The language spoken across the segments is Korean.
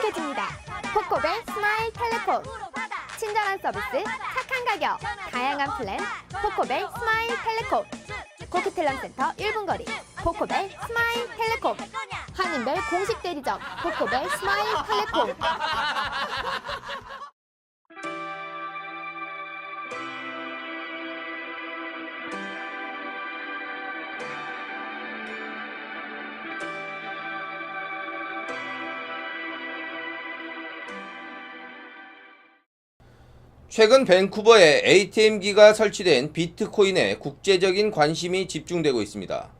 행복해집니다. 코코벨 스마일 텔레콤. 친절한 서비스, 착한 가격, 다양한 플랜, 코코벨 스마일 텔레콤. 코키텔럼센터 1분 거리, 코코벨 스마일 텔레콤. 한인벨 공식 대리점, 코코벨 스마일 텔레콤. 최근 밴쿠버에 ATM기가 설치된 비트코인에 국제적인 관심이 집중되고 있습니다.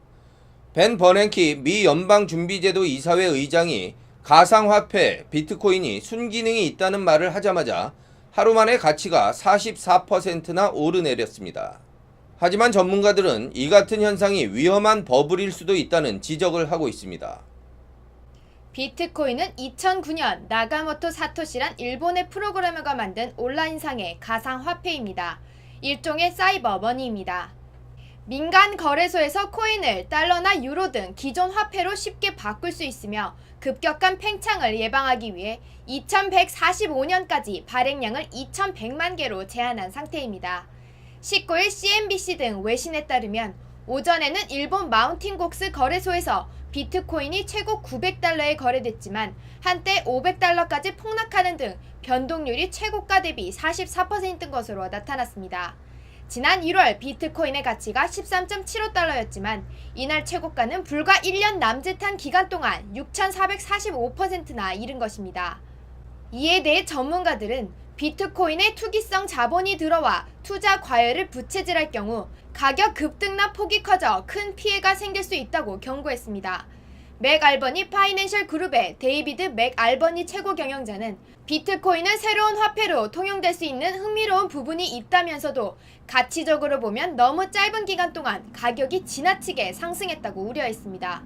벤 버냉키 미 연방준비제도 이사회 의장이 가상화폐 비트코인이 순기능이 있다는 말을 하자마자 하루 만에 가치가 44%나 오르내렸습니다. 하지만 전문가들은 이 같은 현상이 위험한 버블일 수도 있다는 지적을 하고 있습니다. 비트코인은 2009년 나가모토 사토시란 일본의 프로그래머가 만든 온라인상의 가상화폐입니다. 일종의 사이버 머니입니다. 민간 거래소에서 코인을 달러나 유로 등 기존 화폐로 쉽게 바꿀 수 있으며 급격한 팽창을 예방하기 위해 2145년까지 발행량을 2100만 개로 제한한 상태입니다. 19일 CNBC 등 외신에 따르면 오전에는 일본 마운틴곡스 거래소에서 비트코인이 최고 900달러에 거래됐지만 한때 500달러까지 폭락하는 등 변동률이 최고가 대비 44%인 것으로 나타났습니다. 지난 1월 비트코인의 가치가 13.75달러였지만 이날 최고가는 불과 1년 남짓한 기간 동안 6,445%나 이른 것입니다. 이에 대해 전문가들은 비트코인에 투기성 자본이 들어와 투자 과열을 부채질할 경우 가격 급등락 폭이 커져 큰 피해가 생길 수 있다고 경고했습니다. 맥 알버니 파이낸셜 그룹의 데이비드 맥 알버니 최고 경영자는 비트코인은 새로운 화폐로 통용될 수 있는 흥미로운 부분이 있다면서도 가치적으로 보면 너무 짧은 기간 동안 가격이 지나치게 상승했다고 우려했습니다.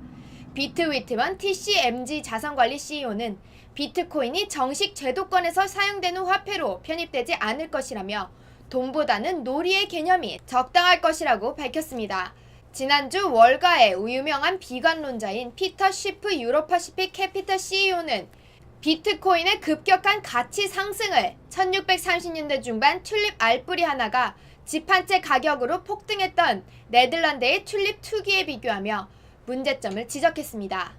비트 위트먼 TCMG 자산관리 CEO는 비트코인이 정식 제도권에서 사용되는 화폐로 편입되지 않을 것이라며 돈보다는 놀이의 개념이 적당할 것이라고 밝혔습니다. 지난주 월가의 유명한 비관론자인 피터 쉬프 유로퍼시픽 캐피털 CEO는 비트코인의 급격한 가치 상승을 1630년대 중반 튤립 알뿌리 하나가 집 한 채 가격으로 폭등했던 네덜란드의 튤립 투기에 비교하며 문제점을 지적했습니다.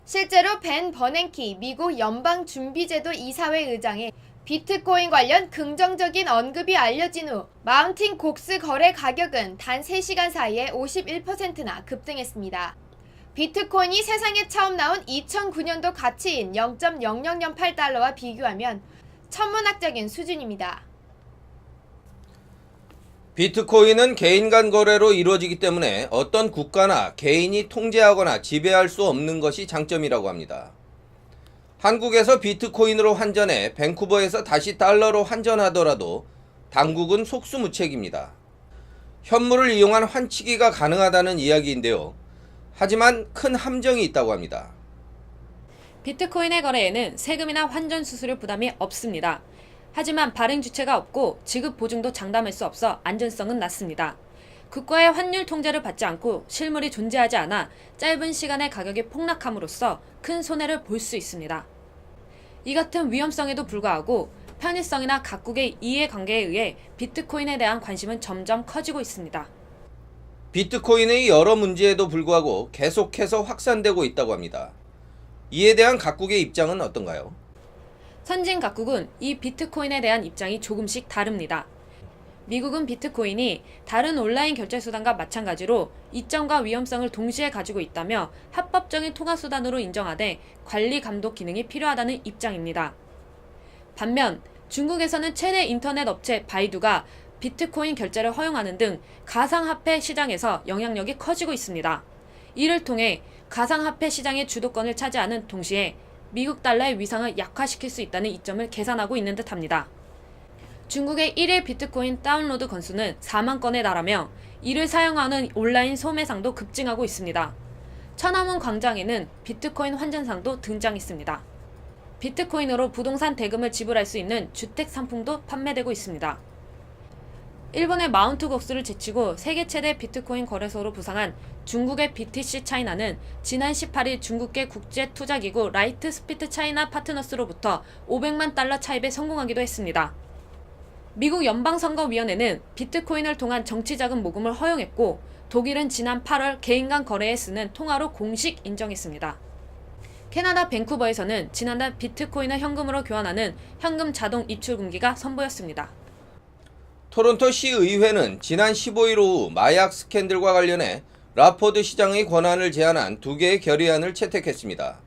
실제로 벤 버냉키 미국 연방준비제도 이사회 의장의 비트코인 관련 긍정적인 언급이 알려진 후 마운틴 곡스 거래 가격은 단 3시간 사이에 51%나 급등했습니다. 비트코인이 세상에 처음 나온 2009년도 가치인 0.0008달러와 비교하면 천문학적인 수준입니다. 비트코인은 개인 간 거래로 이루어지기 때문에 어떤 국가나 개인이 통제하거나 지배할 수 없는 것이 장점이라고 합니다. 한국에서 비트코인으로 환전해 밴쿠버에서 다시 달러로 환전하더라도 당국은 속수무책입니다. 현물을 이용한 환치기가 가능하다는 이야기인데요. 하지만 큰 함정이 있다고 합니다. 비트코인의 거래에는 세금이나 환전 수수료 부담이 없습니다. 하지만 발행 주체가 없고 지급 보증도 장담할 수 없어 안전성은 낮습니다. 국가의 환율 통제를 받지 않고 실물이 존재하지 않아 짧은 시간에 가격이 폭락함으로써 큰 손해를 볼 수 있습니다. 이 같은 위험성에도 불구하고 편의성이나 각국의 이해관계에 의해 비트코인에 대한 관심은 점점 커지고 있습니다. 비트코인의 여러 문제에도 불구하고 계속해서 확산되고 있다고 합니다. 이에 대한 각국의 입장은 어떤가요? 선진 각국은 이 비트코인에 대한 입장이 조금씩 다릅니다. 미국은 비트코인이 다른 온라인 결제 수단과 마찬가지로 이점과 위험성을 동시에 가지고 있다며 합법적인 통화 수단으로 인정하되 관리 감독 기능이 필요하다는 입장입니다. 반면 중국에서는 최대 인터넷 업체 바이두가 비트코인 결제를 허용하는 등 가상화폐 시장에서 영향력이 커지고 있습니다. 이를 통해 가상화폐 시장의 주도권을 차지하는 동시에 미국 달러의 위상을 약화시킬 수 있다는 이점을 계산하고 있는 듯합니다. 중국의 1일 비트코인 다운로드 건수는 4만 건에 달하며 이를 사용하는 온라인 소매상도 급증하고 있습니다. 천안문 광장에는 비트코인 환전상도 등장했습니다. 비트코인으로 부동산 대금을 지불할 수 있는 주택 상품도 판매되고 있습니다. 일본의 마운트 곡스를 제치고 세계 최대 비트코인 거래소로 부상한 중국의 BTC 차이나는 지난 18일 중국계 국제투자기구 라이트 스피트 차이나 파트너스로부터 500만 달러 차입에 성공하기도 했습니다. 미국 연방선거위원회는 비트코인을 통한 정치자금 모금을 허용했고 독일은 지난 8월 개인 간 거래에 쓰는 통화로 공식 인정했습니다. 캐나다 밴쿠버에서는 지난달 비트코인을 현금으로 교환하는 현금 자동 입출 금기가 선보였습니다. 토론토 시의회는 지난 15일 오후 마약 스캔들과 관련해 라포드 시장의 권한을 제한한 2개의 결의안을 채택했습니다.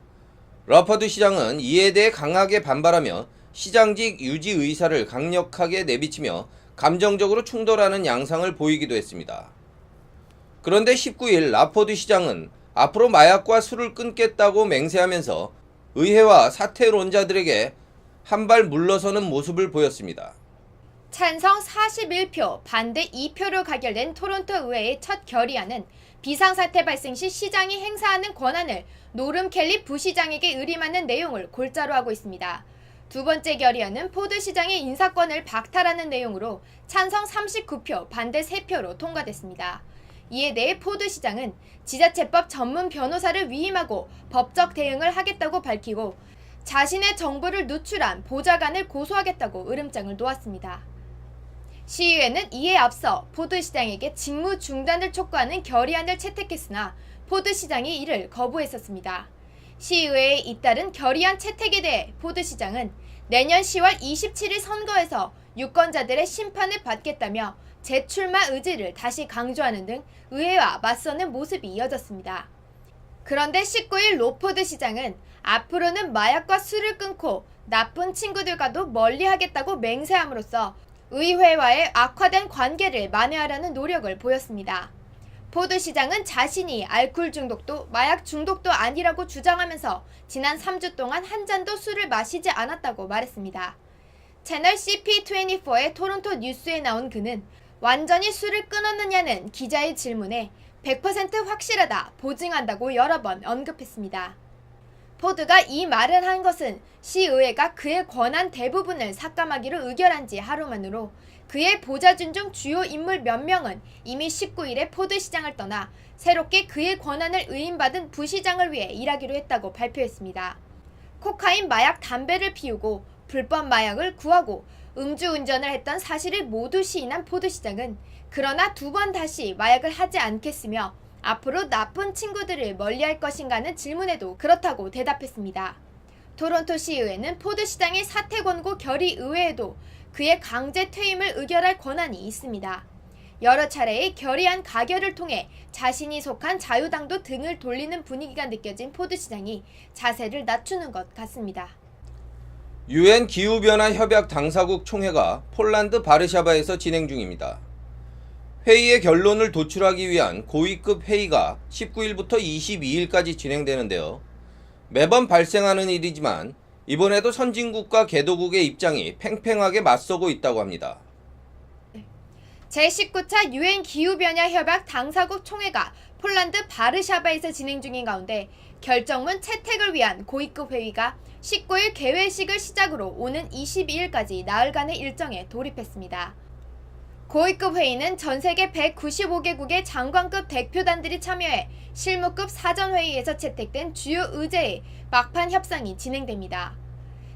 라포드 시장은 이에 대해 강하게 반발하며 시장직 유지 의사를 강력하게 내비치며 감정적으로 충돌하는 양상을 보이기도 했습니다. 그런데 19일 라포드 시장은 앞으로 마약과 술을 끊겠다고 맹세하면서 의회와 사퇴론자들에게 한 발 물러서는 모습을 보였습니다. 찬성 41표, 반대 2표로 가결된 토론토 의회의 첫 결의안은 비상사태 발생 시 시장이 행사하는 권한을 노름 켈리 부시장에게 의림하는 내용을 골자로 하고 있습니다. 두 번째 결의안은 포드 시장의 인사권을 박탈하는 내용으로 찬성 39표, 반대 3표로 통과됐습니다. 이에 대해 포드 시장은 지자체법 전문 변호사를 위임하고 법적 대응을 하겠다고 밝히고 자신의 정보를 누출한 보좌관을 고소하겠다고 으름장을 놓았습니다. 시의회는 이에 앞서 포드 시장에게 직무 중단을 촉구하는 결의안을 채택했으나 포드 시장이 이를 거부했었습니다. 시의회에 잇따른 결의안 채택에 대해 포드 시장은 내년 10월 27일 선거에서 유권자들의 심판을 받겠다며 재출마 의지를 다시 강조하는 등 의회와 맞서는 모습이 이어졌습니다. 그런데 19일 로포드 시장은 앞으로는 마약과 술을 끊고 나쁜 친구들과도 멀리하겠다고 맹세함으로써 의회와의 악화된 관계를 만회하려는 노력을 보였습니다. 포드 시장은 자신이 알코올 중독도 마약 중독도 아니라고 주장하면서 지난 3주 동안 한 잔도 술을 마시지 않았다고 말했습니다. 채널 CP24의 토론토 뉴스에 나온 그는 완전히 술을 끊었느냐는 기자의 질문에 100% 확실하다, 보증한다고 여러 번 언급했습니다. 포드가 이 말을 한 것은 시의회가 그의 권한 대부분을 삭감하기로 의결한 지 하루만으로 그의 보좌진 중 주요 인물 몇 명은 이미 19일에 포드 시장을 떠나 새롭게 그의 권한을 의임받은 부시장을 위해 일하기로 했다고 발표했습니다. 코카인, 마약, 담배를 피우고 불법 마약을 구하고 음주운전을 했던 사실을 모두 시인한 포드 시장은 그러나 2번 다시 마약을 하지 않겠으며 앞으로 나쁜 친구들을 멀리할 것인가는 질문에도 그렇다고 대답했습니다. 토론토 시의회는 포드 시장의 사퇴 권고 결의 의외에도 그의 강제 퇴임을 의결할 권한이 있습니다. 여러 차례의 결의안 가결을 통해 자신이 속한 자유당도 등을 돌리는 분위기가 느껴진 포드 시장이 자세를 낮추는 것 같습니다. UN 기후변화 협약 당사국 총회가 폴란드 바르샤바에서 진행 중입니다. 회의의 결론을 도출하기 위한 고위급 회의가 19일부터 22일까지 진행되는데요. 매번 발생하는 일이지만 이번에도 선진국과 개도국의 입장이 팽팽하게 맞서고 있다고 합니다. 제19차 UN 기후변화 협약 당사국 총회가 폴란드 바르샤바에서 진행 중인 가운데 결정문 채택을 위한 고위급 회의가 19일 개회식을 시작으로 오는 22일까지 나흘간의 일정에 돌입했습니다. 고위급 회의는 전세계 195개국의 장관급 대표단들이 참여해 실무급 사전회의에서 채택된 주요 의제의 막판 협상이 진행됩니다.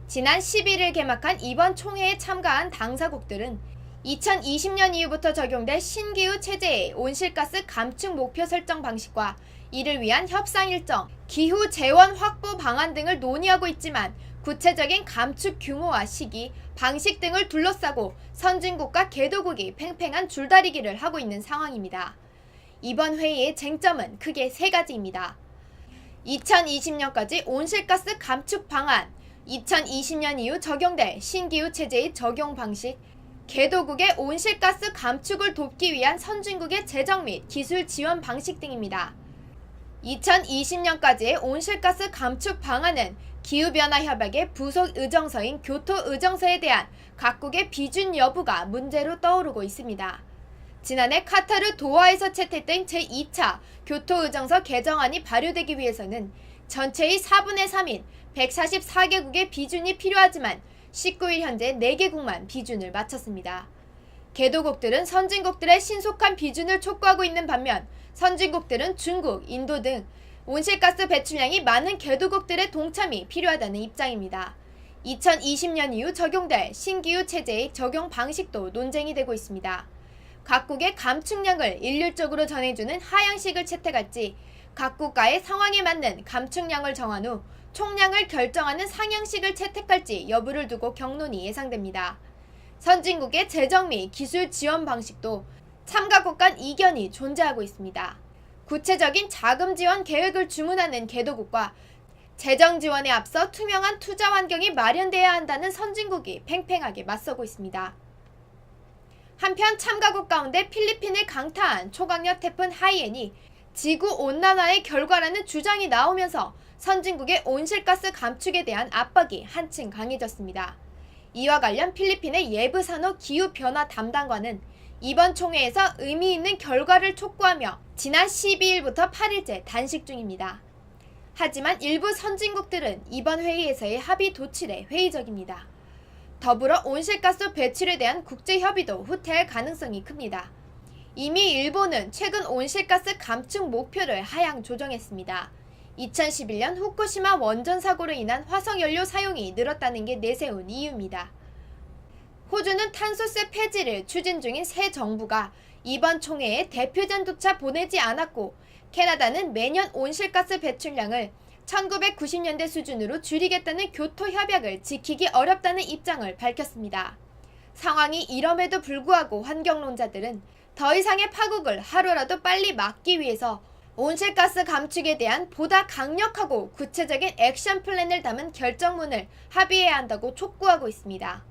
지난 11일 개막한 이번 총회에 참가한 당사국들은 2020년 이후부터 적용될 신기후 체제의 온실가스 감축 목표 설정 방식과 이를 위한 협상 일정, 기후 재원 확보 방안 등을 논의하고 있지만 구체적인 감축 규모와 시기, 방식 등을 둘러싸고 선진국과 개도국이 팽팽한 줄다리기를 하고 있는 상황입니다. 이번 회의의 쟁점은 크게 3가지입니다. 2020년까지 온실가스 감축 방안, 2020년 이후 적용될 신기후 체제의 적용 방식, 개도국의 온실가스 감축을 돕기 위한 선진국의 재정 및 기술 지원 방식 등입니다. 2020년까지의 온실가스 감축 방안은 기후변화 협약의 부속 의정서인 교토 의정서에 대한 각국의 비준 여부가 문제로 떠오르고 있습니다. 지난해 카타르 도하에서 채택된 제2차 교토 의정서 개정안이 발효되기 위해서는 전체의 4분의 3인 144개국의 비준이 필요하지만 19일 현재 4개국만 비준을 마쳤습니다. 개도국들은 선진국들의 신속한 비준을 촉구하고 있는 반면 선진국들은 중국, 인도 등 온실가스 배출량이 많은 개도국들의 동참이 필요하다는 입장입니다. 2020년 이후 적용될 신기후 체제의 적용 방식도 논쟁이 되고 있습니다. 각국의 감축량을 일률적으로 전해주는 하향식을 채택할지 각 국가의 상황에 맞는 감축량을 정한 후 총량을 결정하는 상향식을 채택할지 여부를 두고 경론이 예상됩니다. 선진국의 재정 및 기술 지원 방식도 참가국 간 이견이 존재하고 있습니다. 구체적인 자금 지원 계획을 주문하는 개도국과 재정 지원에 앞서 투명한 투자 환경이 마련돼야 한다는 선진국이 팽팽하게 맞서고 있습니다. 한편 참가국 가운데 필리핀을 강타한 초강력 태풍 하이엔이 지구온난화의 결과라는 주장이 나오면서 선진국의 온실가스 감축에 대한 압박이 한층 강해졌습니다. 이와 관련 필리핀의 예브산호 기후변화 담당관은 이번 총회에서 의미 있는 결과를 촉구하며 지난 12일부터 8일째 단식 중입니다. 하지만 일부 선진국들은 이번 회의에서의 합의 도출에 회의적입니다. 더불어 온실가스 배출에 대한 국제협의도 후퇴할 가능성이 큽니다. 이미 일본은 최근 온실가스 감축 목표를 하향 조정했습니다. 2011년 후쿠시마 원전 사고로 인한 화석연료 사용이 늘었다는 게 내세운 이유입니다. 호주는 탄소세 폐지를 추진 중인 새 정부가 이번 총회에 대표전조차 보내지 않았고 캐나다는 매년 온실가스 배출량을 1990년대 수준으로 줄이겠다는 교토 협약을 지키기 어렵다는 입장을 밝혔습니다. 상황이 이럼에도 불구하고 환경론자들은 더 이상의 파국을 하루라도 빨리 막기 위해서 온실가스 감축에 대한 보다 강력하고 구체적인 액션 플랜을 담은 결정문을 합의해야 한다고 촉구하고 있습니다.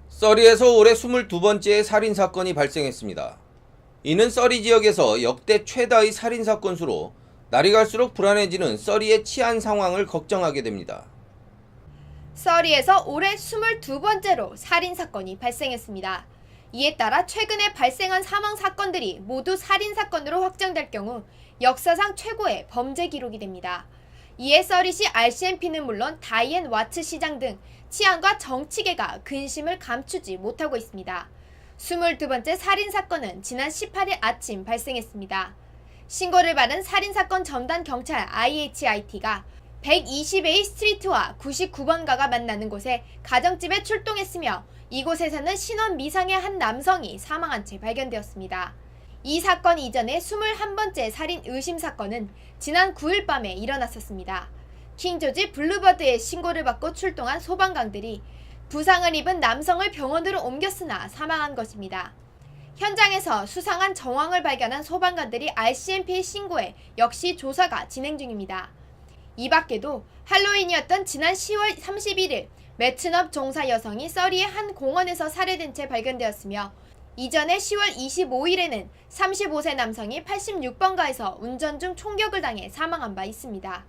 서리에서 올해 22번째의 살인사건이 발생했습니다. 이는 서리 지역에서 역대 최다의 살인사건 수로 날이 갈수록 불안해지는 서리의 치안 상황을 걱정하게 됩니다. 서리에서 올해 22번째로 살인사건이 발생했습니다. 이에 따라 최근에 발생한 사망사건들이 모두 살인사건으로 확정될 경우 역사상 최고의 범죄 기록이 됩니다. 이에 서리시 RCMP는 물론 다이앤 와츠 시장 등 치안과 정치계가 근심을 감추지 못하고 있습니다. 22번째 살인사건은 지난 18일 아침 발생했습니다. 신고를 받은 살인사건 전담 경찰 IHIT가 120A 스트리트와 99번가가 만나는 곳에 가정집에 출동했으며 이곳에서는 신원 미상의 한 남성이 사망한 채 발견되었습니다. 이 사건 이전에 21번째 살인 의심 사건은 지난 9일 밤에 일어났었습니다. 킹조지 블루버드의 신고를 받고 출동한 소방관들이 부상을 입은 남성을 병원으로 옮겼으나 사망한 것입니다. 현장에서 수상한 정황을 발견한 소방관들이 RCMP의 신고에 역시 조사가 진행 중입니다. 이 밖에도 할로윈이었던 지난 10월 31일 매춘업 종사 여성이 서리의 한 공원에서 살해된 채 발견되었으며 이전에 10월 25일에는 35세 남성이 86번가에서 운전 중 총격을 당해 사망한 바 있습니다.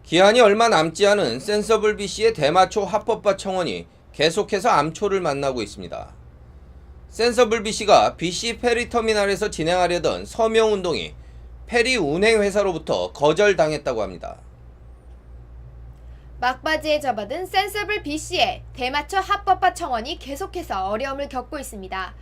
기한이 얼마 남지 않은 센서블 BC의 대마초 합법화 청원이 계속해서 암초를 만나고 있습니다. 센서블 BC가 BC 페리터미널에서 진행하려던 서명운동이 페리 운행회사로부터 거절당했다고 합니다. 막바지에 접어든 센서블 BC의 대마초 합법화 청원이 계속해서 어려움을 겪고 있습니다.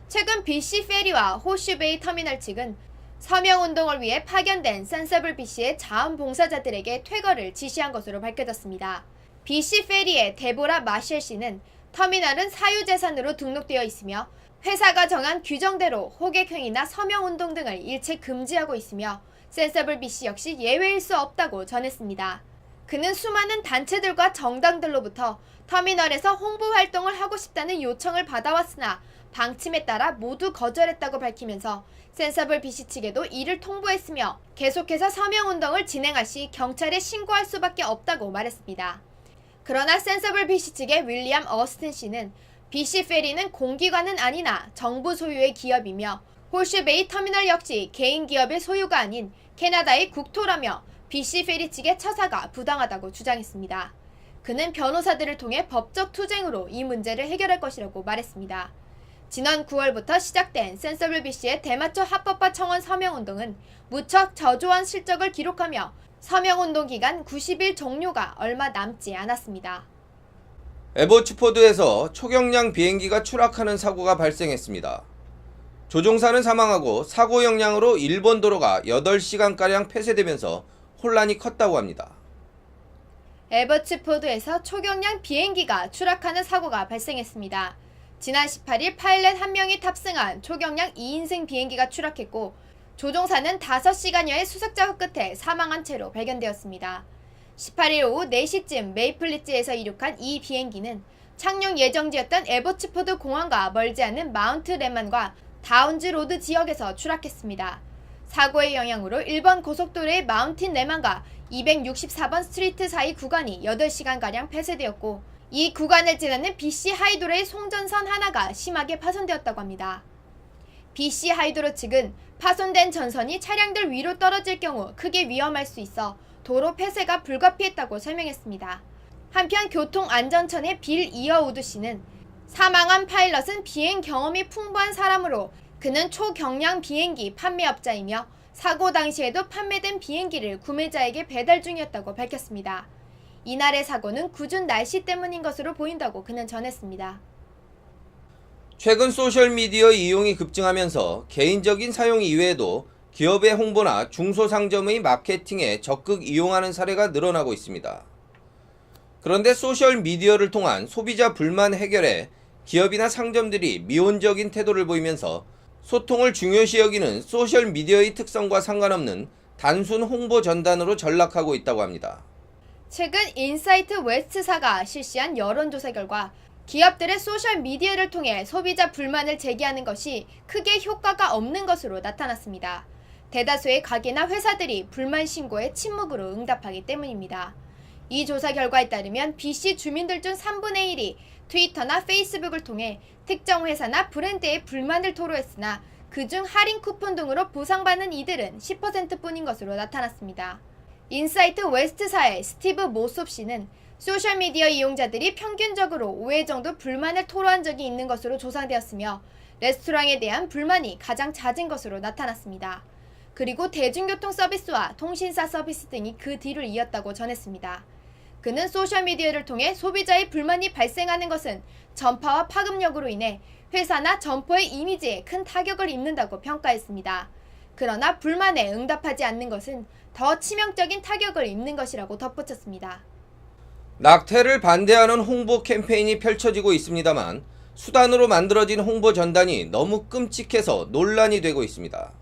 최근 BC 페리와 호슈베이 터미널 측은 서명운동을 위해 파견된 센서블 BC의 자원봉사자들에게 퇴거를 지시한 것으로 밝혀졌습니다. BC 페리의 데보라 마셸 씨는 터미널은 사유재산으로 등록되어 있으며 회사가 정한 규정대로 호객행위나 서명운동 등을 일체 금지하고 있으며 센서블 BC 역시 예외일 수 없다고 전했습니다. 그는 수많은 단체들과 정당들로부터 터미널에서 홍보 활동을 하고 싶다는 요청을 받아왔으나 방침에 따라 모두 거절했다고 밝히면서 센서블 BC 측에도 이를 통보했으며 계속해서 서명운동을 진행할 시 경찰에 신고할 수밖에 없다고 말했습니다. 그러나 센서블 BC 측의 윌리엄 어스튼 씨는 BC 페리는 공기관은 아니나 정부 소유의 기업이며 홀슈베이 터미널 역시 개인 기업의 소유가 아닌 캐나다의 국토라며 BC 페리 측의 처사가 부당하다고 주장했습니다. 그는 변호사들을 통해 법적 투쟁으로 이 문제를 해결할 것이라고 말했습니다. 지난 9월부터 시작된 센서블 BC의 대마초 합법화 청원 서명운동은 무척 저조한 실적을 기록하며 서명운동 기간 90일 종료가 얼마 남지 않았습니다. 에버츠포드에서 초경량 비행기가 추락하는 사고가 발생했습니다. 조종사는 사망하고 사고 영향으로 일본 도로가 8시간가량 폐쇄되면서 혼란이 컸다고 합니다. 에버츠포드에서 초경량 비행기가 추락하는 사고가 발생했습니다. 지난 18일 파일럿 한 명이 탑승한 초경량 2인승 비행기가 추락했고 조종사는 5시간여의 수색 작업 끝에 사망한 채로 발견되었습니다. 18일 오후 4시쯤 메이플리츠에서 이륙한 이 비행기는 착륙 예정지였던 에버츠포드 공항과 멀지 않은 마운트 레만과 다운즈 로드 지역에서 추락했습니다. 사고의 영향으로 일본 고속도로의 마운틴 레만과 264번 스트리트 사이 구간이 8시간가량 폐쇄되었고 이 구간을 지나는 BC 하이도로의 송전선 하나가 심하게 파손되었다고 합니다. BC 하이도로 측은 파손된 전선이 차량들 위로 떨어질 경우 크게 위험할 수 있어 도로 폐쇄가 불가피했다고 설명했습니다. 한편 교통안전청의 빌 이어우드 씨는 사망한 파일럿은 비행 경험이 풍부한 사람으로 그는 초경량 비행기 판매업자이며 사고 당시에도 판매된 비행기를 구매자에게 배달 중이었다고 밝혔습니다. 이날의 사고는 궂은 날씨 때문인 것으로 보인다고 그는 전했습니다. 최근 소셜미디어 이용이 급증하면서 개인적인 사용 이외에도 기업의 홍보나 중소상점의 마케팅에 적극 이용하는 사례가 늘어나고 있습니다. 그런데 소셜미디어를 통한 소비자 불만 해결에 기업이나 상점들이 미온적인 태도를 보이면서 소통을 중요시 여기는 소셜미디어의 특성과 상관없는 단순 홍보 전단으로 전락하고 있다고 합니다. 최근 인사이트 웨스트사가 실시한 여론조사 결과 기업들의 소셜미디어를 통해 소비자 불만을 제기하는 것이 크게 효과가 없는 것으로 나타났습니다. 대다수의 가게나 회사들이 불만 신고에 침묵으로 응답하기 때문입니다. 이 조사 결과에 따르면 BC 주민들 중 3분의 1이 트위터나 페이스북을 통해 특정 회사나 브랜드에 불만을 토로했으나 그중 할인 쿠폰 등으로 보상받는 이들은 10%뿐인 것으로 나타났습니다. 인사이트 웨스트사의 스티브 모섭 씨는 소셜미디어 이용자들이 평균적으로 5회 정도 불만을 토로한 적이 있는 것으로 조사되었으며 레스토랑에 대한 불만이 가장 잦은 것으로 나타났습니다. 그리고 대중교통 서비스와 통신사 서비스 등이 그 뒤를 이었다고 전했습니다. 그는 소셜미디어를 통해 소비자의 불만이 발생하는 것은 전파와 파급력으로 인해 회사나 점포의 이미지에 큰 타격을 입는다고 평가했습니다. 그러나 불만에 응답하지 않는 것은 더 치명적인 타격을 입는 것이라고 덧붙였습니다. 낙태를 반대하는 홍보 캠페인이 펼쳐지고 있습니다만 수단으로 만들어진 홍보 전단이 너무 끔찍해서 논란이 되고 있습니다.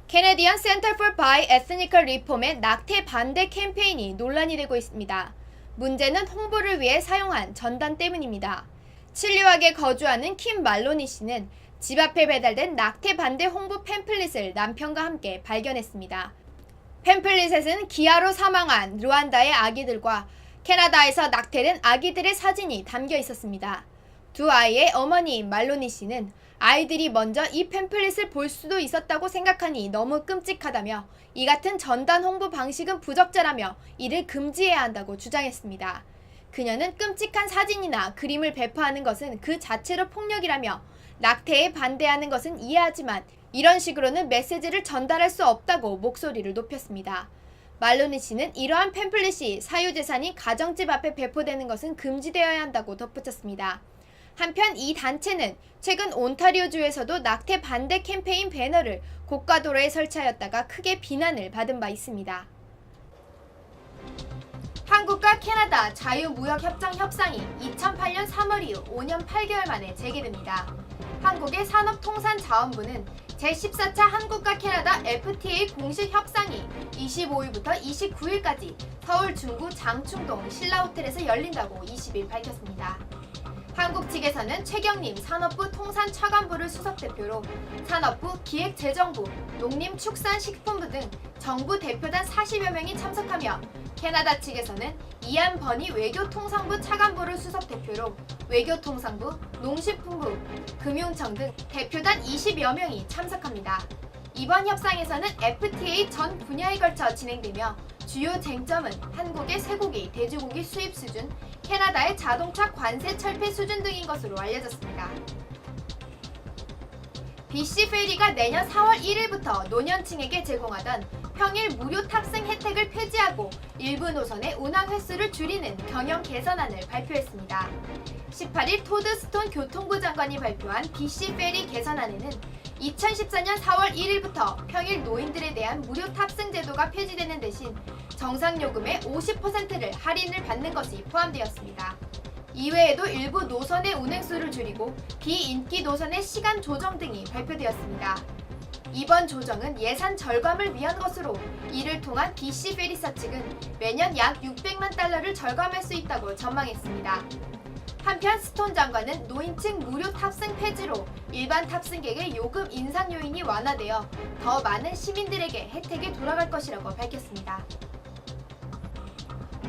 캐네디언 센터 for Bi-Ethnical Reform의 낙태 반대 캠페인이 논란이 되고 있습니다. 문제는 홍보를 위해 사용한 전단 때문입니다. 칠리왁에 거주하는 킴 말로니 씨는 집 앞에 배달된 낙태 반대 홍보 팸플릿을 남편과 함께 발견했습니다. 팸플릿에는 기아로 사망한 르완다의 아기들과 캐나다에서 낙태된 아기들의 사진이 담겨 있었습니다. 두 아이의 어머니인 말로니 씨는 아이들이 먼저 이 팸플릿을 볼 수도 있었다고 생각하니 너무 끔찍하다며 이 같은 전단 홍보 방식은 부적절하며 이를 금지해야 한다고 주장했습니다. 그녀는 끔찍한 사진이나 그림을 배포하는 것은 그 자체로 폭력이라며 낙태에 반대하는 것은 이해하지만 이런 식으로는 메시지를 전달할 수 없다고 목소리를 높였습니다. 말로니 씨는 이러한 팸플릿이 사유재산이 가정집 앞에 배포되는 것은 금지되어야 한다고 덧붙였습니다. 한편 이 단체는 최근 온타리오주에서도 낙태 반대 캠페인 배너를 고가도로에 설치하였다가 크게 비난을 받은 바 있습니다. 한국과 캐나다 자유무역협정 협상이 2008년 3월 이후 5년 8개월 만에 재개됩니다. 한국의 산업통상자원부는 제14차 한국과 캐나다 FTA 공식 협상이 25일부터 29일까지 서울 중구 장충동 신라호텔에서 열린다고 20일 밝혔습니다. 한국 측에서는 최경림 산업부 통산차관부를 수석대표로 산업부, 기획재정부, 농림축산식품부 등 정부 대표단 40여 명이 참석하며 캐나다 측에서는 이안 버니 외교통상부 차관부를 수석대표로 외교통상부, 농식품부, 금융청 등 대표단 20여 명이 참석합니다. 이번 협상에서는 FTA 전 분야에 걸쳐 진행되며 주요 쟁점은 한국의 쇠고기, 돼지고기 수입 수준, 캐나다의 자동차 관세 철폐 수준 등인 것으로 알려졌습니다. BC 페리가 내년 4월 1일부터 노년층에게 제공하던 평일 무료 탑승 혜택을 폐지하고 일부 노선의 운항 횟수를 줄이는 경영 개선안을 발표했습니다. 18일 토드 스톤 교통부 장관이 발표한 BC 페리 개선안에는 2014년 4월 1일부터 평일 노인들에 대한 무료 탑승 제도가 폐지되는 대신 정상 요금의 50%를 할인을 받는 것이 포함되었습니다. 이외에도 일부 노선의 운행수를 줄이고 비인기 노선의 시간 조정 등이 발표되었습니다. 이번 조정은 예산 절감을 위한 것으로 이를 통한 BC 페리사 측은 매년 약 600만 달러를 절감할 수 있다고 전망했습니다. 한편 스톤 장관은 노인층 무료 탑승 폐지로 일반 탑승객의 요금 인상 요인이 완화되어 더 많은 시민들에게 혜택이 돌아갈 것이라고 밝혔습니다.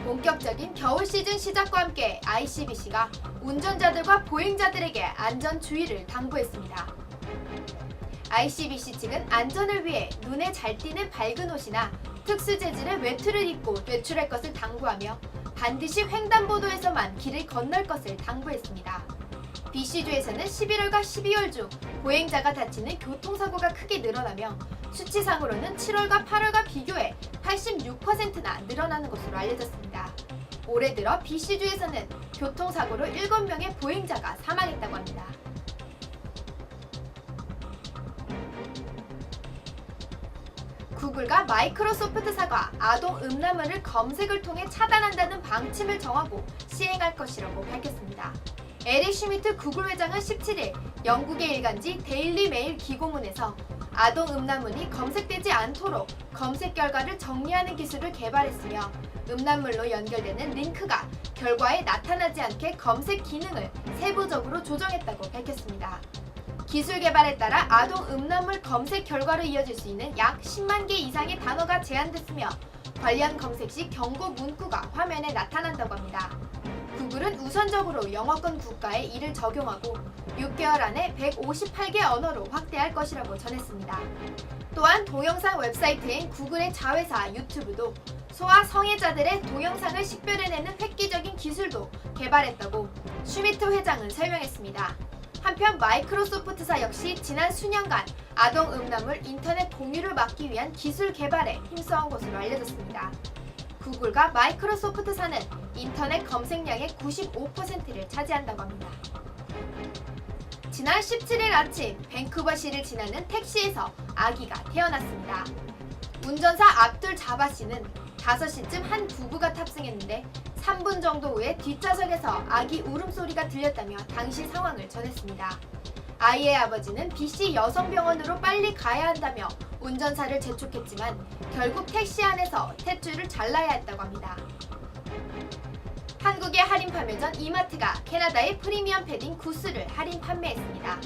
본격적인 겨울 시즌 시작과 함께 ICBC가 운전자들과 보행자들에게 안전 주의를 당부했습니다. ICBC 측은 안전을 위해 눈에 잘 띄는 밝은 옷이나 특수 재질의 외투를 입고 외출할 것을 당부하며 반드시 횡단보도에서만 길을 건널 것을 당부했습니다. BC주에서는 11월과 12월 중 보행자가 다치는 교통사고가 크게 늘어나며 수치상으로는 7월과 8월과 비교해 86%나 늘어나는 것으로 알려졌습니다. 올해 들어 BC주에서는 교통사고로 7명의 보행자가 사망했다고 합니다. 구글과 마이크로소프트사가 아동 음란물을 검색을 통해 차단한다는 방침을 정하고 시행할 것이라고 밝혔습니다. 에리 슈미트 구글 회장은 17일 영국의 일간지 데일리 메일 기고문에서 아동 음란물이 검색되지 않도록 검색 결과를 정리하는 기술을 개발했으며 음란물로 연결되는 링크가 결과에 나타나지 않게 검색 기능을 세부적으로 조정했다고 밝혔습니다. 기술 개발에 따라 아동 음란물 검색 결과로 이어질 수 있는 약 10만 개 이상의 단어가 제한됐으며 관련 검색 시 경고 문구가 화면에 나타난다고 합니다. 구글은 우선적으로 영어권 국가에 이를 적용하고 6개월 안에 158개 언어로 확대할 것이라고 전했습니다. 또한 동영상 웹사이트인 구글의 자회사 유튜브도 소아 성애자들의 동영상을 식별해내는 획기적인 기술도 개발했다고 슈미트 회장은 설명했습니다. 한편 마이크로소프트사 역시 지난 수년간 아동 음란물 인터넷 공유를 막기 위한 기술 개발에 힘써온 것으로 알려졌습니다. 구글과 마이크로소프트사는 인터넷 검색량의 95%를 차지한다고 합니다. 지난 17일 아침 밴쿠버시를 지나는 택시에서 아기가 태어났습니다. 운전사 압둘 자바 씨는 5시쯤 한 부부가 탑승했는데 3분 정도 후에 뒷좌석에서 아기 울음소리가 들렸다며 당시 상황을 전했습니다. 아이의 아버지는 BC 여성병원으로 빨리 가야 한다며 운전사를 재촉했지만 결국 택시 안에서 탯줄을 잘라야 했다고 합니다. 한국의 할인 판매전 이마트가 캐나다의 프리미엄 패딩 구스를 할인 판매했습니다.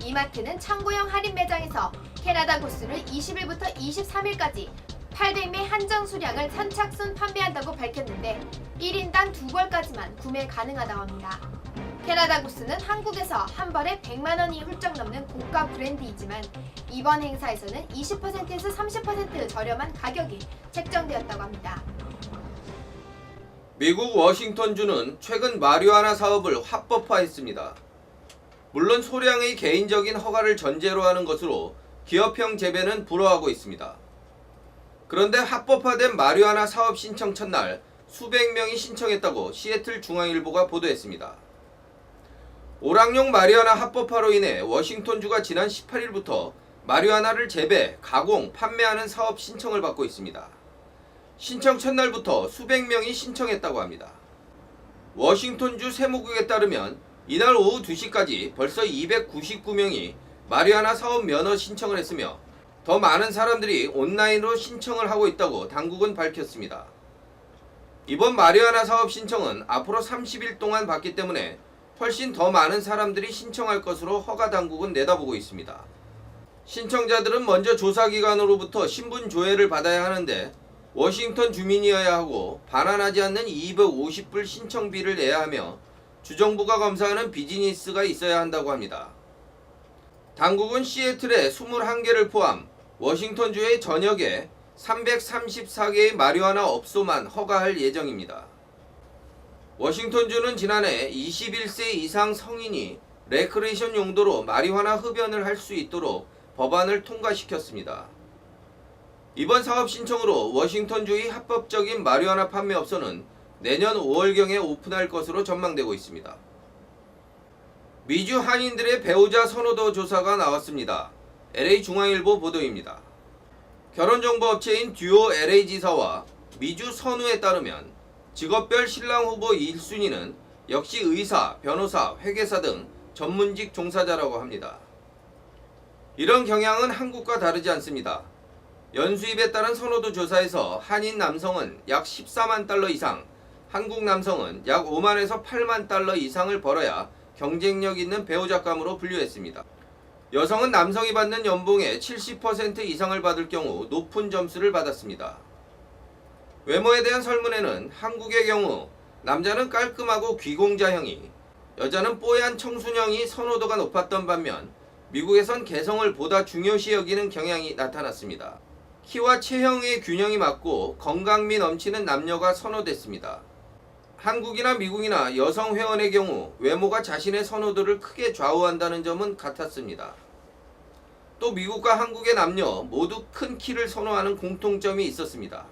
이마트는 창고형 할인 매장에서 캐나다 구스를 20일부터 23일까지 800매 한정 수량을 선착순 판매한다고 밝혔는데 1인당 2벌까지만 구매 가능하다고 합니다. 캐나다 구스는 한국에서 한 벌에 100만 원이 훌쩍 넘는 고가 브랜드이지만 이번 행사에서는 20%에서 30% 저렴한 가격이 책정되었다고 합니다. 미국 워싱턴주는 최근 마리화나 사업을 합법화했습니다. 물론 소량의 개인적인 허가를 전제로 하는 것으로 기업형 재배는 불허하고 있습니다. 그런데 합법화된 마리화나 사업 신청 첫날 수백 명이 신청했다고 시애틀 중앙일보가 보도했습니다. 오락용 마리화나 합법화로 인해 워싱턴주가 지난 18일부터 마리화나를 재배, 가공, 판매하는 사업 신청을 받고 있습니다. 신청 첫날부터 수백 명이 신청했다고 합니다. 워싱턴주 세무국에 따르면 이날 오후 2시까지 벌써 299명이 마리화나 사업 면허 신청을 했으며 더 많은 사람들이 온라인으로 신청을 하고 있다고 당국은 밝혔습니다. 이번 마리화나 사업 신청은 앞으로 30일 동안 받기 때문에 훨씬 더 많은 사람들이 신청할 것으로 허가 당국은 내다보고 있습니다. 신청자들은 먼저 조사기관으로부터 신분 조회를 받아야 하는데 워싱턴 주민이어야 하고 반환하지 않는 250불 신청비를 내야 하며 주정부가 검사하는 비즈니스가 있어야 한다고 합니다. 당국은 시애틀에 21개를 포함 워싱턴주의 전역에 334개의 마리화나 업소만 허가할 예정입니다. 워싱턴주는 지난해 21세 이상 성인이 레크레이션 용도로 마리화나 흡연을 할 수 있도록 법안을 통과시켰습니다. 이번 사업 신청으로 워싱턴주의 합법적인 마리화나 판매업소는 내년 5월경에 오픈할 것으로 전망되고 있습니다. 미주 한인들의 배우자 선호도 조사가 나왔습니다. LA중앙일보 보도입니다. 결혼정보업체인 듀오 LA지사와 미주 선우에 따르면 직업별 신랑 후보 1순위는 역시 의사, 변호사, 회계사 등 전문직 종사자라고 합니다. 이런 경향은 한국과 다르지 않습니다. 연수입에 따른 선호도 조사에서 한인 남성은 약 14만 달러 이상, 한국 남성은 약 5만에서 8만 달러 이상을 벌어야 경쟁력 있는 배우자감으로 분류했습니다. 여성은 남성이 받는 연봉의 70% 이상을 받을 경우 높은 점수를 받았습니다. 외모에 대한 설문에는 한국의 경우 남자는 깔끔하고 귀공자형이, 여자는 뽀얀 청순형이 선호도가 높았던 반면 미국에선 개성을 보다 중요시 여기는 경향이 나타났습니다. 키와 체형의 균형이 맞고 건강미 넘치는 남녀가 선호됐습니다. 한국이나 미국이나 여성 회원의 경우 외모가 자신의 선호도를 크게 좌우한다는 점은 같았습니다. 또 미국과 한국의 남녀 모두 큰 키를 선호하는 공통점이 있었습니다.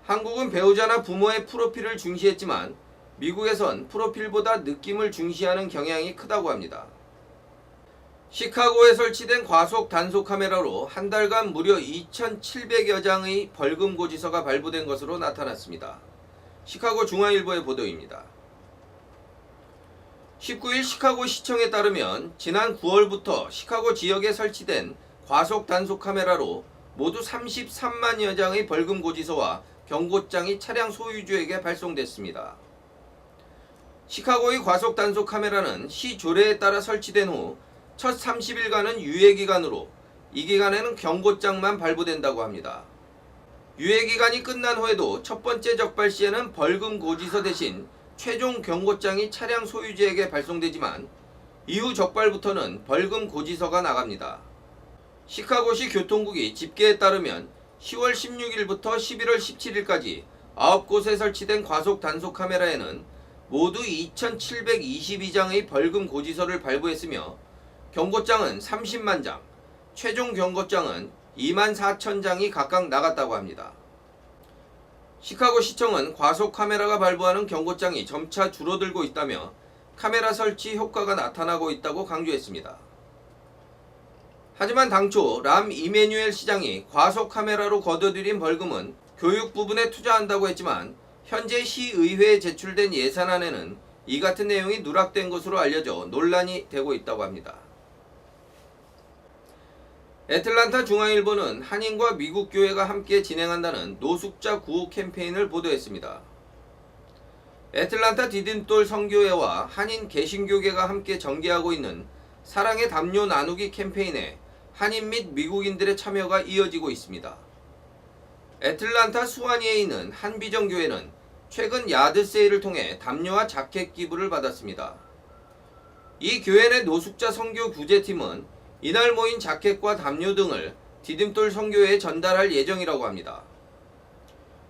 한국은 배우자나 부모의 프로필을 중시했지만 미국에선 프로필보다 느낌을 중시하는 경향이 크다고 합니다. 시카고에 설치된 과속 단속 카메라로 한 달간 무려 2,700여 장의 벌금 고지서가 발부된 것으로 나타났습니다. 시카고 중앙일보의 보도입니다. 19일 시카고 시청에 따르면 지난 9월부터 시카고 지역에 설치된 과속 단속 카메라로 모두 33만여 장의 벌금 고지서와 경고장이 차량 소유주에게 발송됐습니다. 시카고의 과속 단속 카메라는 시 조례에 따라 설치된 후 첫 30일간은 유예기간으로 이 기간에는 경고장만 발부된다고 합니다. 유예기간이 끝난 후에도 첫 번째 적발 시에는 벌금 고지서 대신 최종 경고장이 차량 소유주에게 발송되지만 이후 적발부터는 벌금 고지서가 나갑니다. 시카고시 교통국이 집계에 따르면 10월 16일부터 11월 17일까지 9곳에 설치된 과속 단속 카메라에는 모두 2,722장의 벌금 고지서를 발부했으며 경고장은 30만 장, 최종 경고장은 2만 4천 장이 각각 나갔다고 합니다. 시카고 시청은 과속 카메라가 발부하는 경고장이 점차 줄어들고 있다며 카메라 설치 효과가 나타나고 있다고 강조했습니다. 하지만 당초 람 이메뉴엘 시장이 과속 카메라로 거둬들인 벌금은 교육 부분에 투자한다고 했지만 현재 시의회에 제출된 예산안에는 이 같은 내용이 누락된 것으로 알려져 논란이 되고 있다고 합니다. 애틀란타 중앙일보는 한인과 미국 교회가 함께 진행한다는 노숙자 구호 캠페인을 보도했습니다. 애틀란타 디딤돌 선교회와 한인 개신교계가 함께 전개하고 있는 사랑의 담요 나누기 캠페인에 한인 및 미국인들의 참여가 이어지고 있습니다. 애틀란타 수완이에 있는 한비전교회는 최근 야드 세일을 통해 담요와 자켓 기부를 받았습니다. 이 교회 내 노숙자 선교 구제팀은 이날 모인 자켓과 담요 등을 디딤돌 선교회에 전달할 예정이라고 합니다.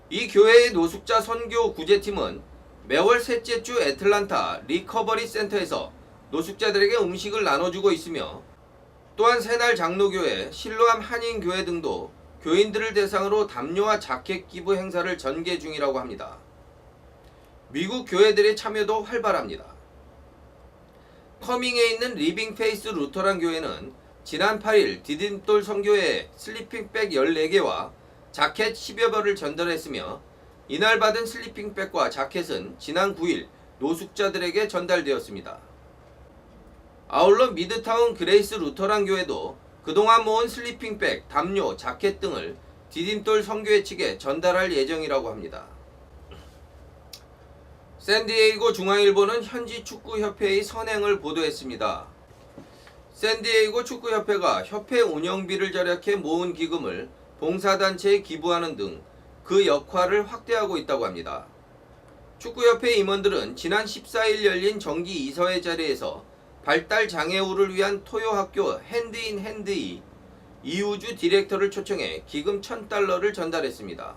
이 교회의 노숙자 선교 구제팀은 매월 셋째 주 애틀란타 리커버리 센터에서 노숙자들에게 음식을 나눠주고 있으며 또한 새날 장로교회, 실로암 한인교회 등도 교인들을 대상으로 담요와 자켓 기부 행사를 전개 중이라고 합니다. 미국 교회들의 참여도 활발합니다. 커밍에 있는 리빙페이스 루터란 교회는 지난 8일 디딤돌 선교회에 슬리핑백 14개와 자켓 10여 벌을 전달했으며 이날 받은 슬리핑백과 자켓은 지난 9일 노숙자들에게 전달되었습니다. 아울러 미드타운 그레이스 루터란 교회도 그동안 모은 슬리핑백, 담요, 자켓 등을 디딤돌 선교회 측에 전달할 예정이라고 합니다. 샌디에이고 중앙일보는 현지 축구협회의 선행을 보도했습니다. 샌디에이고 축구협회가 협회 운영비를 절약해 모은 기금을 봉사단체에 기부하는 등 그 역할을 확대하고 있다고 합니다. 축구협회 임원들은 지난 14일 열린 정기 이사회 자리에서 발달 장애우를 위한 토요학교 핸드인 핸드이 이우주 디렉터를 초청해 기금 1,000달러를 전달했습니다.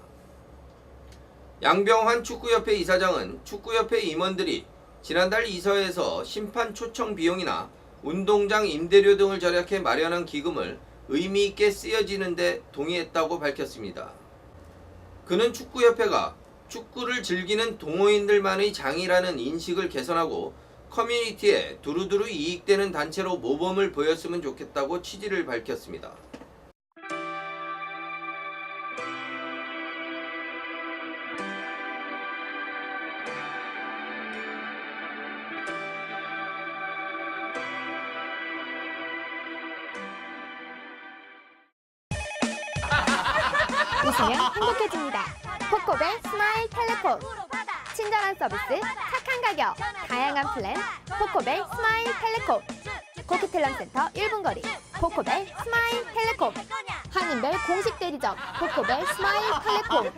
양병환 축구협회 이사장은 축구협회 임원들이 지난달 이사회에서 심판 초청 비용이나 운동장 임대료 등을 절약해 마련한 기금을 의미 있게 쓰여지는 데 동의했다고 밝혔습니다. 그는 축구협회가 축구를 즐기는 동호인들만의 장이라는 인식을 개선하고 커뮤니티에 두루두루 이익되는 단체로 모범을 보였으면 좋겠다고 취지를 밝혔습니다. 웃으면 행복해집니다. 코코벨 스마일 텔레폰. 친절한 서비스, 착한 가격, 다양한 플랜. 코코벨 스마일 텔레콤. 코크텔남센터 1분 거리. 코코벨 스마일 텔레콤. 한인벨 공식 대리점. 코코벨 스마일 텔레콤.